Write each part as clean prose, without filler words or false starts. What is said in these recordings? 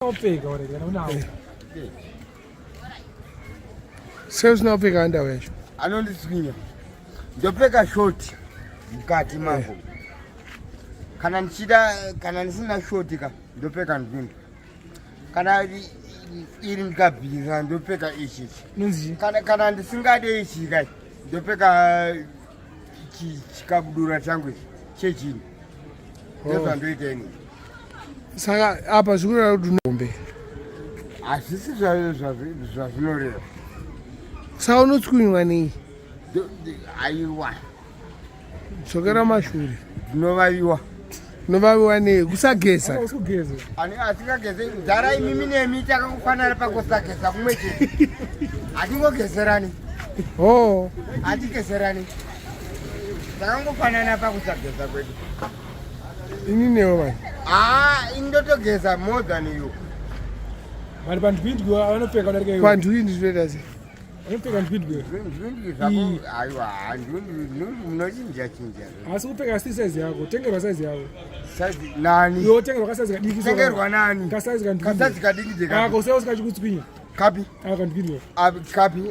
Haapfeke already, unawo. Seusinaupfeka ndawo yacho. Anondiswinya. Ndopfeka shoti mukati mangu. Kana ndichida kana ndisina shoti ka ndopfeka ndwindu. Kana iri ndikabhira ndopfeka ichi. Nonzi. Kana ndisingade ichi kai ndopfeka chikabudura changu chechini. Ndozva ndoiteni. Saka apa zvikureva kuti unombe. Hazvisi zvazvinoreva. Saka unotswinywa nei? Aiwa. Dzokera mashure. Ndinovaviwa. Unovaviwa nei? Kusageza. Usugeza. Asikageze dzara imimi nemi takakufanana pakusageza kumwe chete. Hatingogezerani. Oh. Hatigezerani. Takangofanana pakusageza kwedu. Ini newo mani. Indotogeza more than you. Vanhu pandwindwi vanopfeka kudarika iwe. Pandwindwi zvinoita sei? Vanopfeka ndwindwi. Ndwindwi zvako aiwa ndwindwi munochinja. Asi kupfeka si size yako, tengerwa size yako. Size nani? Yo tengerwa kasize kadiki. Tengerwa nani? Kasize kandwindwi. Kasize kadiki deka. Ako seo sikachikutswinya. Kapi? Kandwindwi. Kapi?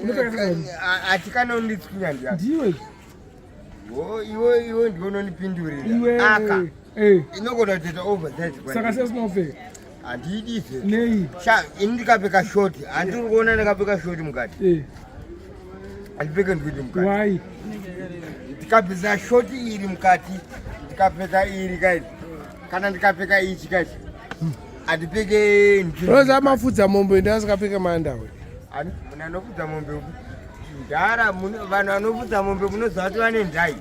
Atikanonditswinya ndiya. Ndiwe. Iwe ndiononipindurira. Iwe. Aka. Inogona kuita oversize. Saka seusinaupfeka. Handiidize. Nei. Ini ndikapfeka shoti. Handiri kuona ndikapfeka shoti mukati. Handipfeke ndwindi mukati. Why? Ndikabvisa shoti iri mukati. Ndikapfeka iri kaiti. Kana ndikapfeka ichi kaiti. Handipfeke ndwindi. Roza mafudza mombe ndasikapfeka mandawe. Ani muna anofudza mombe uku. Ndara vanhu vanofudza mombe munoziva kuti vane ndai.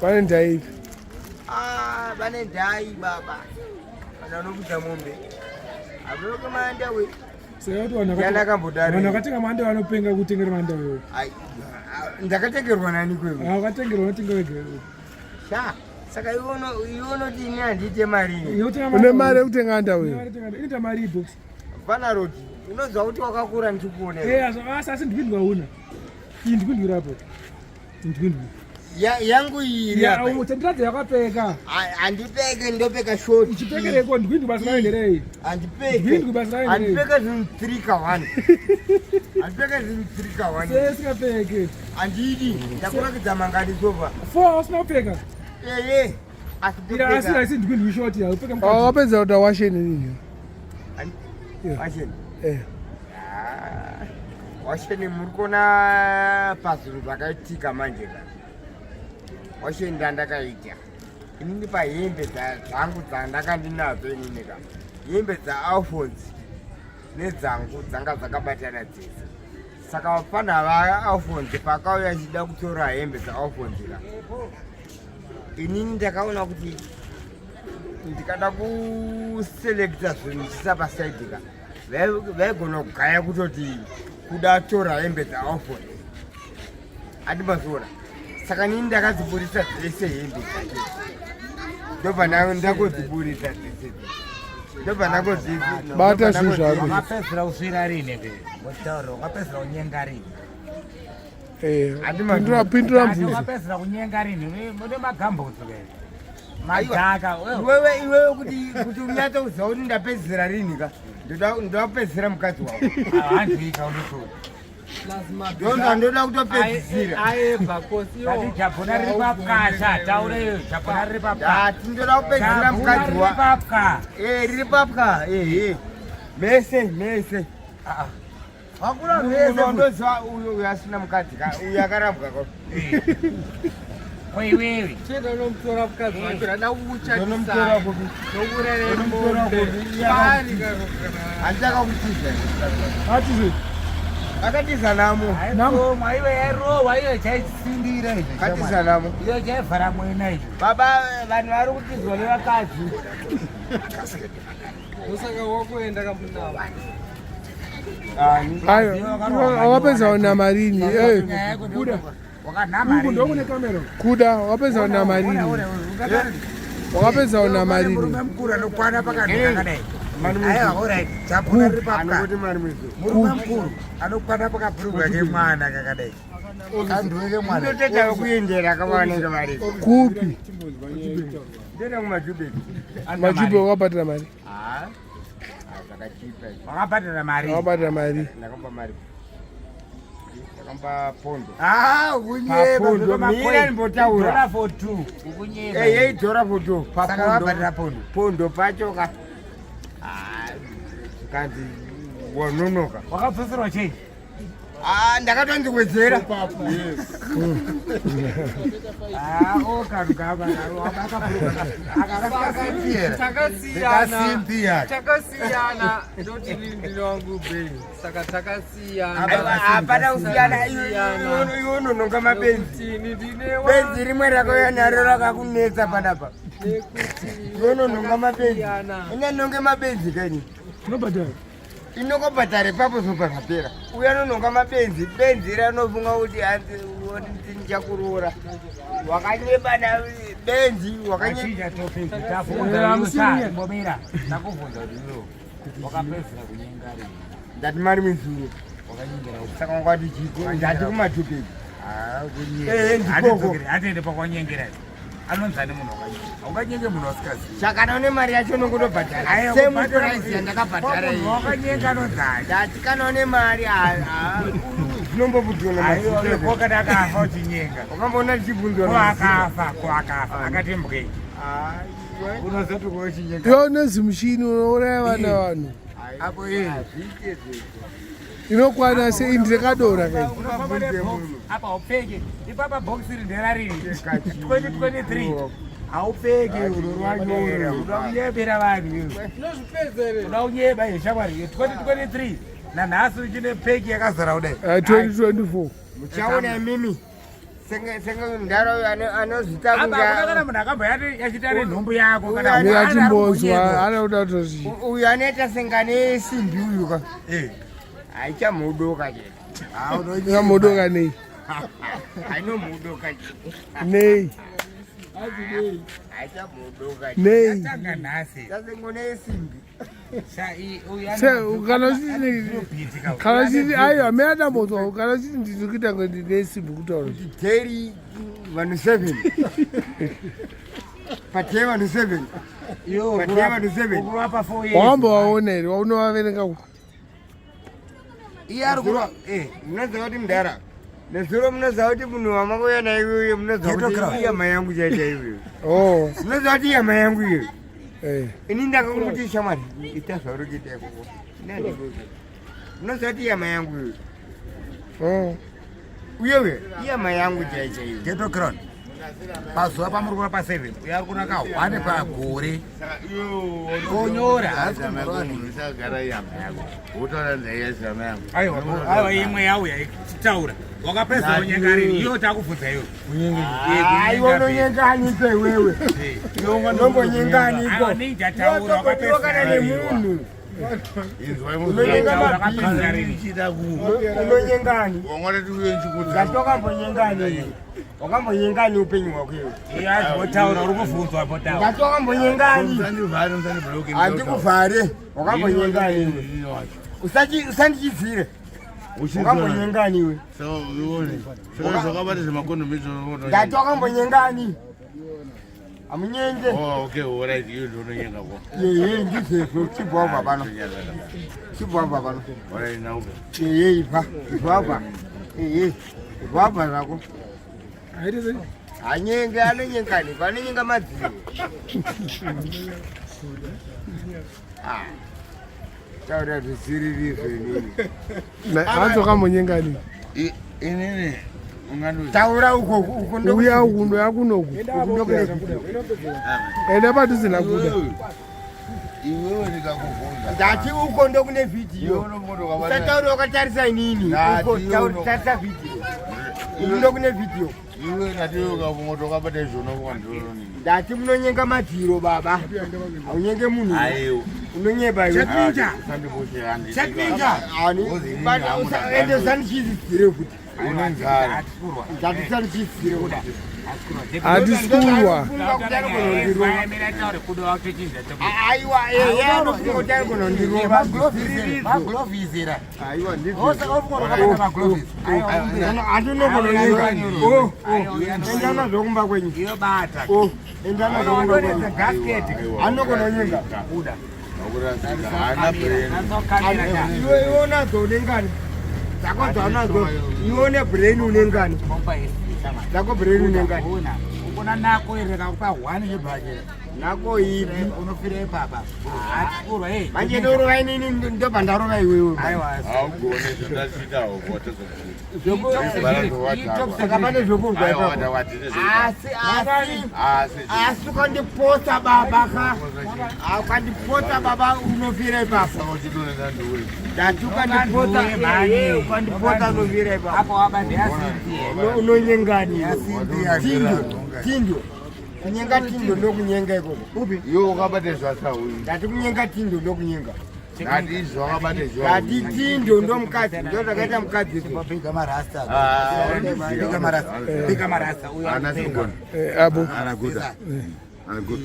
Vane ndai ipi? Vane ndai baba. Vanhu vanofudza mombe. Havoko mandawe. Vanhu vakatenga mandawe vanopenga kutengera mandawe iwe. Ndakatengerwa nani kwewe? Wakatengerwa unotenga wega. Sha. Saka iwonoti ini handiite mari. Une mari yekutenga mandawe iwe? Inoita mari ibox. Pana Roddie. Unoziva kuti wakakura ndichikuonera. Asi ndwindwi hauna. Iyi ndwindwi rapo. Ndwindwi. Yangu iri apa. Tendradze yakapfeka. Handipfeke ndopfeka shoti. Uchipfekereko ndwindwi basa raenderei. Handipfeke. Ndwindwi basa raenderei. Handipfeke zvinhu 3 ka 1. Handipfeke zvinhu 3 ka 1. Sesikapfeke. Handidi. Ndakurakidza mangadi sofa. 4 usinapfeka. Asi ndwindwi shoti haupfeka mukati. Wapedza kuti washeni nini? Washeni? Eh. Washeni muri kuona pazvinhu zvakaitika manje ka. Washeni ndandakaita. Inini pahembe dzangu dzandakandinadzo inini ka. Hembe dzaAlphonse nedzangu dzanga dzakabatana dzese. Saka pana vaAlphonse pakauya achida kutora hembe dzaAlphonse ka. Inini ndakaona kuti ndikada kuselekta zvinhu chisapasaidi ka. Vaigona kugaya kutoti kuda tora hembe dzaAlphonse. Hatimazoona. Saka nini ndakadziburisa dzese hembe dzake. Ndobva ndakodziburisa dzese. Ndobva ndakodziburisa. Bata zvinhu zvako. Wakapedzera usvira rini ke? Mutauro wakapedzera kunyenga rini? Pindura mvudzi. Wakapedzera kunyenga rini? Mune magambutsu ke? Majaka. Iwewe kuti unyatsa kuziva kuti ndapedzera rini ka. Ndapedzera mukadzi wako. Handika unotsvuka. Ndoda kutopedzisira. Kati jabhuna riri papwasha, taure iyo jabhuna riri papwa. Tindoda kupedzisira mukadzi Riri papwa. Riri papwa. Mese. Wakura mese ndoziva uyo asina mukadzi ka. Uyo akarambwa ka. Wewe. Chenda unomutora mukadzi wake ndaucha. Unomutora kupi? Nokurere kupi? Handakakutiza. Hatize. Akatiza namo. Namo maiwe ero waiwe chaisindira izvo. Katiza namo. Iyo chaivhara mwena izvo. Baba vanhu vari kutizwa nevakadzi. Usaka wakuenda kamunavo. Wapedza una rini? Kuda. Wakanama rini. Ndokune kamera. Kuda, wapedza una marini. Wakapedza una marini. Murume mukuru anokwana pakati kakadai. Aiwa, alright. Jabhuna riri papwa. Murume mukuru anokwana pakabhurugwa kemwana kakadai. Kandweke mwana. Ndoteta kuendera kavanenge vari. Kupi? Ndenda kumajubeki. Majube wakapatira mari. akachipa wakabhadhara mari wakabhadhara mari ndakampa mari ndakampa pondo unyeba ndimbotaura for 2 ukunyeba yeidhora for 2 saka wabhadhara pondo pacho ka kanzi wanonoka wakabvutsirwa chei ndakatonzi Wedzera takasiyana ndoti ndinongu bei saka takasiyana hapana kusiyana iwe unononga mabenzi benzi rimwe rakauya naro rakakunetsa panapa iwe unononga mabenzi inyanonge mabenzi kani unobhadhara inokobhadhara ipapo zobva zvapera uya nononga mabenzi benzi ranofunga kuti ndichakuroora wakanyebana benzi ndati mari mizuro saka wangati chiko ndati kumatupei atiende pakwanyengera anonzani munhu wakanyenge munhu wasikazivi shakana une mari yacho nokutobhadhara semupuraisi yandakabhadhara wakanyenga anonzani ndati kana une mari zvinombobudziwakati akafa uchinyenga ukamboona tichibvunzwa akafa akati mbwei unozoti kuochinyenga iwe unezimushini unouraya vana vanhu apo inokwana sei ndirekadora kai apa upfeke ipapa bhokisi rinderarini 2023 haupfeke unorwanyora uda kunyebera vanhu uda kunyeba yeshamwari 2023 nanhasi uchine peki yakazara kudai 2024 muchaona imimi senge ndaro anozvita kunga munhu akamboyati yachita nenhumbu yako kana achimbonzwa anoda kutozvi uyu anoita sengane yesimbi uyu ka aichamudoka chete yamudoka nei ainomudoka nei aichamudoka nei tasengone yesimbi kana uchiti aiwa meadambozwa kana uchiti ndiri kuita nesimbi kutaura teri vanhu 7 patei vanhu 7 wakambovaona here waunovaverenga munoziva kuti mudhara nezuro munoziva kuti munhu wamakauya naiwewe munoziva kuti iyama yangu chaita iwewe munoziva kuti iyama yangu iwewe ini ndakakuti shamwari ita zvaurikuita ikoko munoziva kuti iyama yangu iwewe uyewe iyama yangu chaichaiwe getokron pazuva pamuri kuva pa7 uyo ari kunaka 1 pagore onyora aiwa imwe yauya ichitaura wakapedza unyengarini iyo takubvunza iwe aiwa unonyenganiko iwewe nombonyenganiko ninjataura wakapedza nemunhu unonyengani ngatokambonyengani wakambonyengani upenyu hwako iwe azotaura uri kubvunzwa potaura ngati wakambonyengani handikuvhare wakambonyengani iwe usandichidzire wakambonyengani iwe ngati wakambonyengani amunyenge yeye ndizezvo chibwabwa pano chibwabwa pano yeye ibva ibwabwa yeye ibwabwa zvako hanyenge anonyengani panonyenga madziro taura zvisiririzo inini anzokambonyengani inini taura uko uya uno yakunoku enda padhuze nakuda iwewe ndikakuvhunza ndati uko ndokune vhidhiyo usataura wakatarisa inini uko tarisa vhidhiyo ini ndokune vhidhiyo iwe ngatiwe ukavhunga tokabata izvonokwandironi ndati munonyenga madziro baba aunyenge munhu unonyeba iweende usandichizidzire kuti ndatisandichizidzire kuda hatikurwa aiwa anofunga kuti ari kunondirova handinokononyenga endana zvokumba kwenyu endana zvokumba kwenyu anokononyenga iwe unadzo unengani dzako dzaunadzo iwe une brain unengani dzako brain unengani ukona nako ere kakupa 1 chibhake nako ipi unofira ipapa akurwa manje ndorova inini ndobva ndarova iwewe saka pane zvokurwa ipapo asi ukandiposa baba ka ukandiposa baba unofira ipapo dati ukandiposa unofira ipapo unonyengani tindo kunyenga tindo ndokunyenga ikoko upi yo wakabate zvasau ndati kunyenga tindo ndokunyenga ndati izvo wakabate zvo ndati tindo ndomukadzi ndo zvakaita mukadzi piga marasta uyo ana singona abo ana guda ana good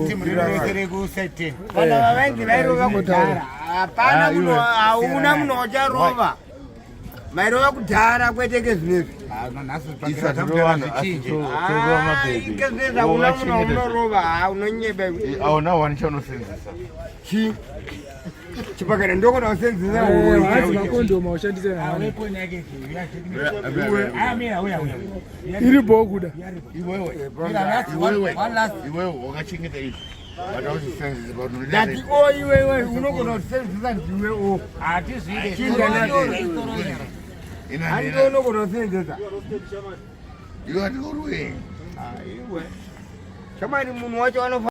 timurere ku17 vana vavainzi vairova kudhara hapana munhu hauna munhu wacharova mairova kudhara kwete ngezvinezvi ngezvinezvi hauna munhu waunorova unonyeba auna wani chaunosenzesa chi chipakana ndokona usenzesa hanzi makondoma ushandise nani iri bhokuda iwewe wakachengeta izvi ndati o iwewe unogona kusenzesa ndiwe o handiko unogona kusenzesa iwe andikoruwe shamani munhu wacho